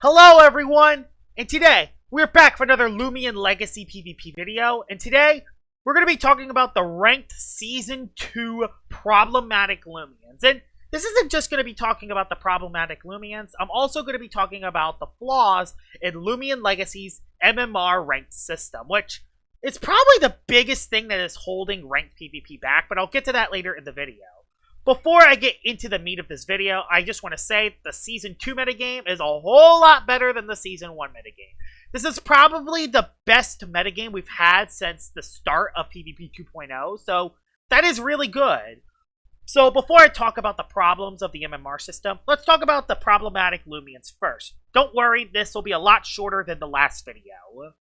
Hello everyone, and today we're back for another Loomian Legacy PvP video, and today we're going to be talking about the ranked Season 2 Problematic Loomians. And this isn't just going to be talking about the Problematic Loomians, I'm also going to be talking about the flaws in Loomian Legacy's MMR ranked system, which is probably the biggest thing that is holding ranked PvP back, but I'll get to that later in the video. Before I get into the meat of this video, I just want to say the Season 2 metagame is a whole lot better than the Season 1 metagame. This is probably the best metagame we've had since the start of PvP 2.0, so that is really good. So before I talk about the problems of the MMR system, let's talk about the Problematic Loomians first. Don't worry, this will be a lot shorter than the last video.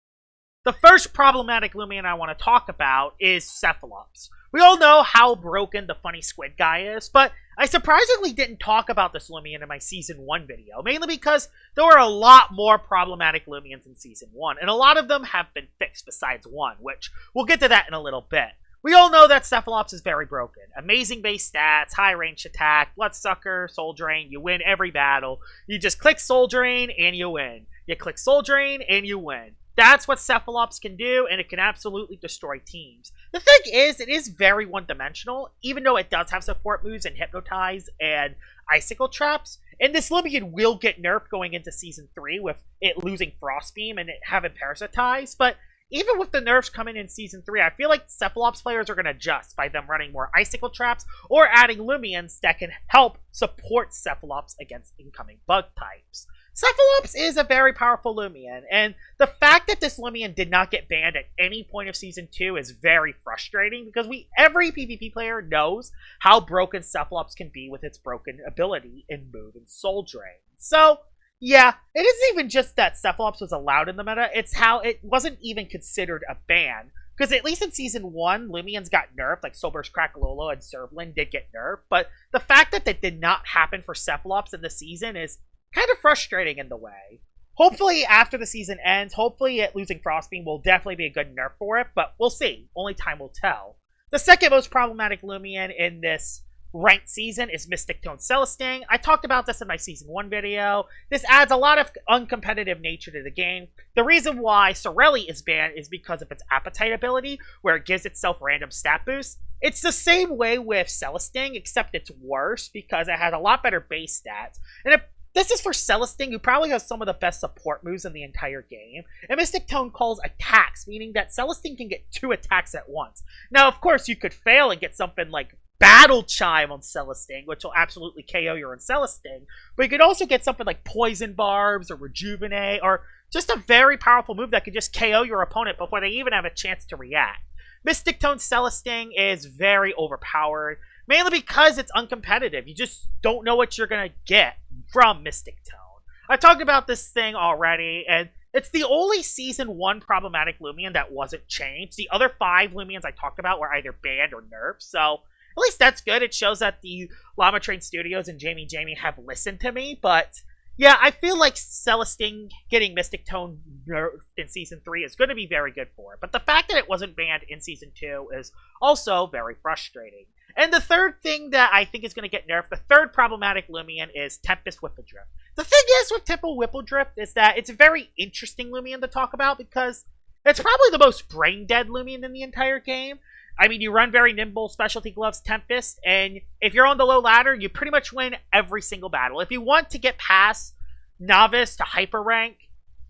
The first Problematic Loomian I want to talk about is Cephalops. We all know how broken the funny squid guy is, but I surprisingly didn't talk about this Loomian in my Season 1 video, mainly because there were a lot more Problematic Loomians in Season 1, and a lot of them have been fixed besides one, which we'll get to that in a little bit. We all know that Cephalops is very broken. Amazing base stats, high range attack, Bloodsucker, Soul Drain, you win every battle. You just click Soul Drain and you win. You click Soul Drain and you win. That's what Cephalops can do, and it can absolutely destroy teams. The thing is, it is very one-dimensional, even though it does have support moves and Hypnotize and Icicle Traps. And this Loomian will get nerfed going into Season 3 with it losing Frostbeam and it having Parasitize, but even with the nerfs coming in Season 3, I feel like Cephalops players are going to adjust by them running more Icicle Traps or adding Loomians that can help support Cephalops against incoming bug types. Cephalops is a very powerful Loomian, and the fact that this Loomian did not get banned at any point of Season 2 is very frustrating because every PvP player knows how broken Cephalops can be with its broken ability in Move and Soul Drain. So, yeah, it isn't even just that Cephalops was allowed in the meta, it's how it wasn't even considered a ban. Because at least in Season 1, Loomians got nerfed, like Sober's Crackalolo and Servlin did get nerfed, but the fact that that did not happen for Cephalops in the season is kind of frustrating in the way. Hopefully, after the season ends, hopefully it losing Frostbeam will definitely be a good nerf for it, but we'll see. Only time will tell. The second most problematic Loomian in this ranked season is Mystic Tone Celesting. I talked about this in my Season 1 video. This adds a lot of uncompetitive nature to the game. The reason why Sorelli is banned is because of its Appetite ability, where it gives itself random stat boosts. It's the same way with Celesting, except it's worse because it has a lot better base stats. And this is for Celesting, who probably has some of the best support moves in the entire game. And Mystic Tone calls attacks, meaning that Celesting can get 2 attacks at once. Now, of course, you could fail and get something like Battle Chime on Celesting, which will absolutely KO your own Celesting. But you could also get something like Poison Barbs or Rejuvenate, or just a very powerful move that could just KO your opponent before they even have a chance to react. Mystic Tone Celesting is very overpowered, mainly because it's uncompetitive. You just don't know what you're going to get from Mystic Tone. I talked about this thing already, and it's the only Season 1 problematic Loomian that wasn't changed. The other 5 Loomians I talked about were either banned or nerfed, so at least that's good. It shows that the Llama Train Studios and Jamie have listened to me, but yeah, I feel like Celesting getting Mystic Tone nerfed in Season 3 is going to be very good for it, but the fact that it wasn't banned in Season 2 is also very frustrating. And the third thing that I think is going to get nerfed, the third problematic Loomian, is Tempest Whippledrift. The thing is with Tempest Whippledrift is that it's a very interesting Loomian to talk about because it's probably the most brain-dead Loomian in the entire game. I mean, you run very nimble Specialty Gloves Tempest, and if you're on the low ladder, you pretty much win every single battle. If you want to get past Novice to Hyper Rank,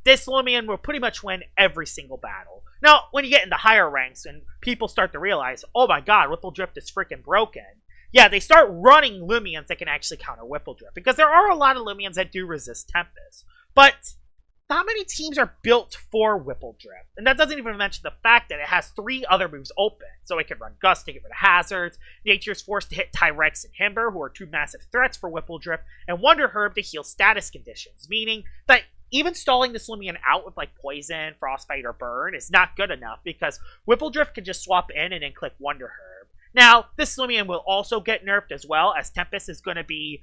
this Loomian will pretty much win every single battle. Now, when you get into higher ranks and people start to realize, oh my god, Whippledrift is freaking broken, yeah, they start running Loomians that can actually counter Whippledrift, because there are a lot of Loomians that do resist Tempest. But not many teams are built for Whippledrift, and that doesn't even mention the fact that it has 3 other moves open, so it can run Gust to get rid of hazards, Nature is forced to hit Tyrex and Himber, who are 2 massive threats for Whippledrift, and Wonder Herb to heal status conditions, meaning that even stalling this Loomian out with like Poison, Frostbite, or Burn is not good enough because Whippledrift can just swap in and then click Wonder Herb. Now, this Loomian will also get nerfed as well, as Tempest is going to be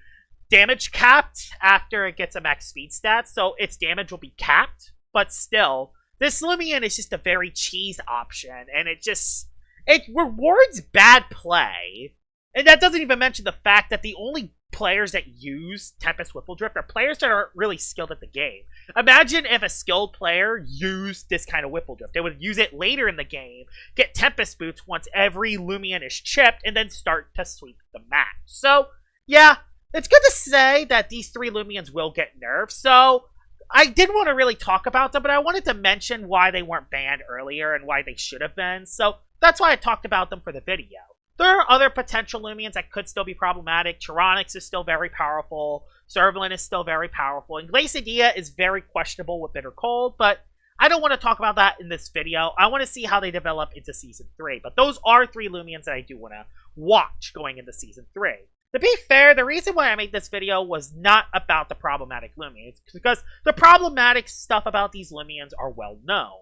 damage capped after it gets a max speed stat, so its damage will be capped, but still, this Loomian is just a very cheese option, and it rewards bad play. And that doesn't even mention the fact that the only players that use Tempest Whipple Drift are players that aren't really skilled at the game. Imagine if a skilled player used this kind of Whipple Drift. They would use it later in the game, get Tempest Boots once every Loomian is chipped, and then start to sweep the match. So, yeah, it's good to say that these 3 Loomians will get nerfed. So, I didn't want to really talk about them, but I wanted to mention why they weren't banned earlier and why they should have been. So, that's why I talked about them for the video. There are other potential Loomians that could still be problematic. Tyranix is still very powerful. Servalin is still very powerful. And Glacidia is very questionable with Bitter Cold, but I don't want to talk about that in this video. I want to see how they develop into Season 3. But those are 3 Loomians that I do want to watch going into Season 3. To be fair, the reason why I made this video was not about the problematic Loomians, because the problematic stuff about these Loomians are well known.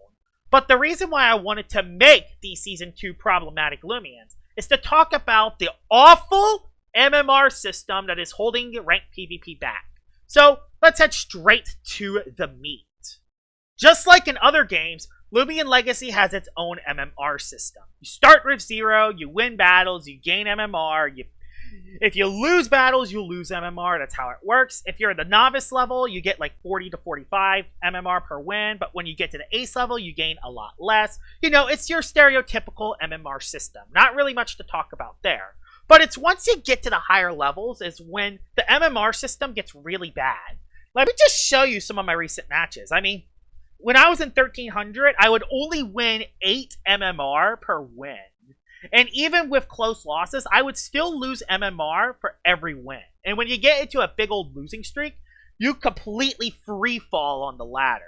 But the reason why I wanted to make these Season 2 problematic Loomians is to talk about the awful MMR system that is holding ranked PvP back. So, let's head straight to the meat. Just like in other games, Loomian Legacy has its own MMR system. You start with 0, you win battles, you gain MMR, if you lose battles, you lose MMR. That's how it works. If you're at the novice level, you get like 40 to 45 MMR per win. But when you get to the ace level, you gain a lot less. You know, it's your stereotypical MMR system. Not really much to talk about there. But it's once you get to the higher levels is when the MMR system gets really bad. Let me just show you some of my recent matches. I mean, when I was in 1300, I would only win 8 MMR per win. And even with close losses, I would still lose MMR for every win. And when you get into a big old losing streak, you completely free fall on the ladder.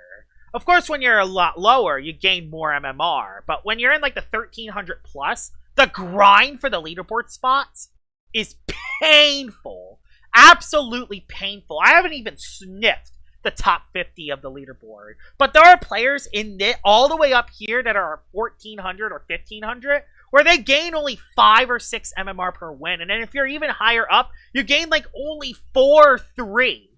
Of course, when you're a lot lower, you gain more MMR. But when you're in like the 1300 plus, the grind for the leaderboard spots is painful. Absolutely painful. I haven't even sniffed the top 50 of the leaderboard. But there are players in it all the way up here that are 1400 or 1500 where they gain only 5 or 6 MMR per win. And then if you're even higher up, you gain like only 4 or 3.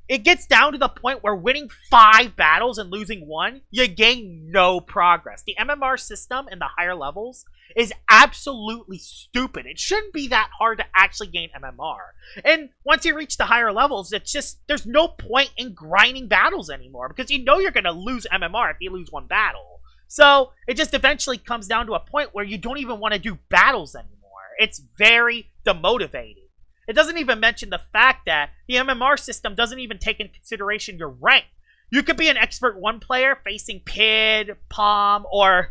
It gets down to the point where winning 5 battles and losing 1, you gain no progress. The MMR system in the higher levels is absolutely stupid. It shouldn't be that hard to actually gain MMR. And once you reach the higher levels, it's just, there's no point in grinding battles anymore because you know you're going to lose MMR if you lose 1 battle. So it just eventually comes down to a point where you don't even want to do battles anymore. It's very demotivating. It doesn't even mention the fact that the MMR system doesn't even take into consideration your rank. You could be an Expert 1 player facing Pid, Palm, or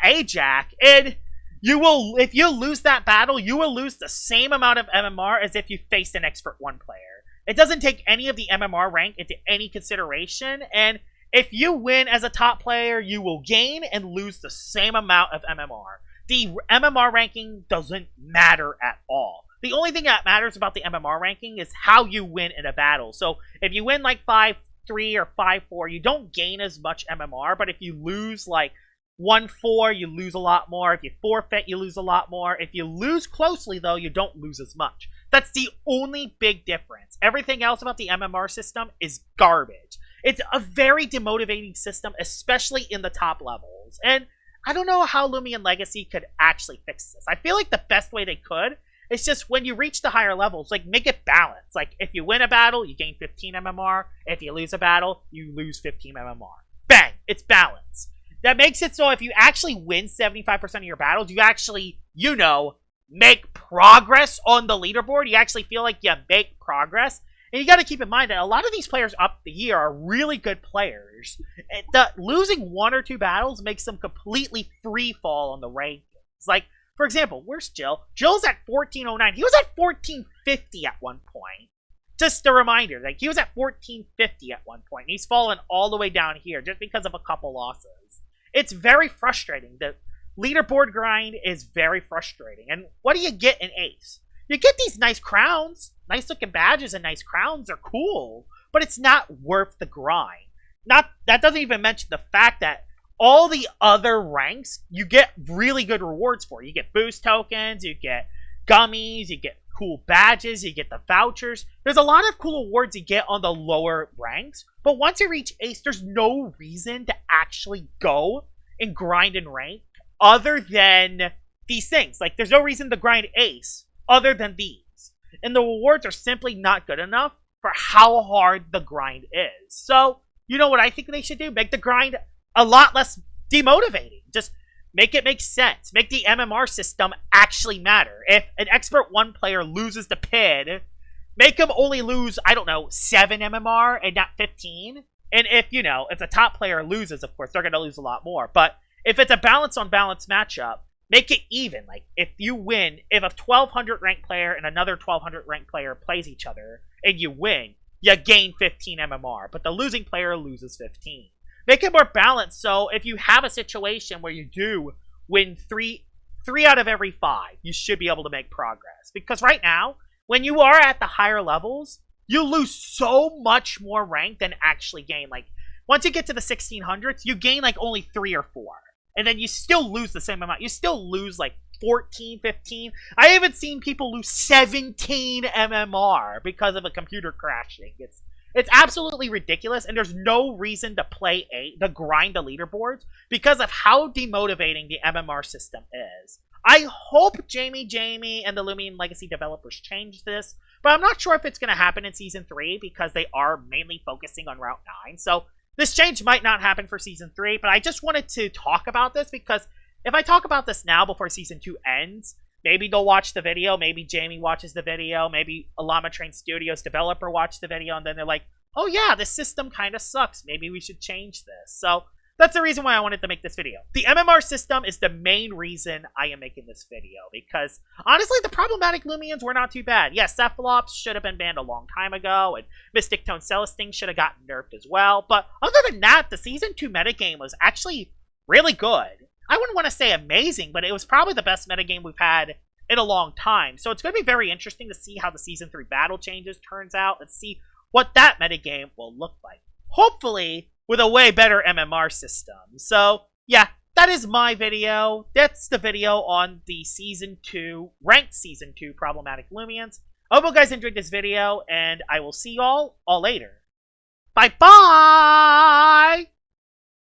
Ajax, and you will, if you lose that battle, you will lose the same amount of MMR as if you faced an Expert 1 player. It doesn't take any of the MMR rank into any consideration, and if you win as a top player, you will gain and lose the same amount of MMR. The MMR ranking doesn't matter at all. The only thing that matters about the MMR ranking is how you win in a battle. So if you win like 5-3 or 5-4, you don't gain as much MMR, but if you lose like 1-4, you lose a lot more. If you forfeit, you lose a lot more. If you lose closely, though, you don't lose as much. That's the only big difference. Everything else about the MMR system is garbage. It's a very demotivating system, especially in the top levels. And I don't know how Loomian Legacy could actually fix this. I feel like the best way they could is just when you reach the higher levels, like make it balanced. Like if you win a battle, you gain 15 MMR. If you lose a battle, you lose 15 MMR. Bang! It's balanced. That makes it so if you actually win 75% of your battles, you actually, you know, make progress on the leaderboard. You actually feel like you make progress. And you got to keep in mind that a lot of these players up the year are really good players. Losing 1 or 2 battles makes them completely free fall on the rankings. Like, for example, where's Jill? Jill's at 1409. He was at 1450 at one point. Just a reminder, like he was at 1450 at one point. He's fallen all the way down here just because of a couple losses. It's very frustrating. The leaderboard grind is very frustrating. And what do you get in Ace? You get these nice crowns. Nice looking badges and nice crowns are cool, but it's not worth the grind. That doesn't even mention the fact that all the other ranks, you get really good rewards for. You get boost tokens, you get gummies, you get cool badges, you get the vouchers. There's a lot of cool awards you get on the lower ranks, but once you reach Ace, there's no reason to actually go and grind and rank other than these things. Like, there's no reason to grind Ace other than these. and the rewards are simply not good enough for how hard the grind is. So, you know what I think they should do? Make the grind a lot less demotivating. Just make it make sense. Make the MMR system actually matter. If an Expert 1 player loses the PID, make them only lose, I don't know, 7 MMR and not 15. And if, you know, if the top player loses, of course, they're going to lose a lot more. But if it's a balance on balance matchup, make it even. Like, if you win, if a 1200 ranked player and another 1200 ranked player plays each other and you win, you gain 15 MMR, but the losing player loses 15. Make it more balanced, so if you have a situation where you do win three out of every 5, you should be able to make progress. Because right now, when you are at the higher levels, you lose so much more rank than actually gain. Like, once you get to the 1600s, you gain like only 3 or 4. And then you still lose the same amount. You still lose like 14, 15. I haven't seen people lose 17 MMR because of a computer crashing. It's absolutely ridiculous, and there's no reason to play to grind the leaderboards because of how demotivating the MMR system is. I hope Jamie and the Loomian Legacy developers change this, but I'm not sure if it's going to happen in Season 3 because they are mainly focusing on Route 9. So this change might not happen for Season 3, but I just wanted to talk about this because if I talk about this now before Season 2 ends, maybe they'll watch the video, maybe Jamie watches the video, maybe a Llama Train Studios developer watched the video, and then they're like, oh yeah, this system kind of sucks. Maybe we should change this. So that's the reason why I wanted to make this video. The MMR system is the main reason I am making this video, because honestly, the Problematic Loomians were not too bad. Yes, Cephalops should have been banned a long time ago, and Mystic Tone Celestine should have gotten nerfed as well. But other than that, the Season 2 metagame was actually really good. I wouldn't want to say amazing, but it was probably the best metagame we've had in a long time. So it's going to be very interesting to see how the Season 3 battle changes turns out and see what that metagame will look like. Hopefully, with a way better MMR system. So, yeah, that is my video. That's the video on the Season 2, Ranked Season 2 Problematic Loomians. I hope you guys enjoyed this video, and I will see y'all all later. Bye-bye!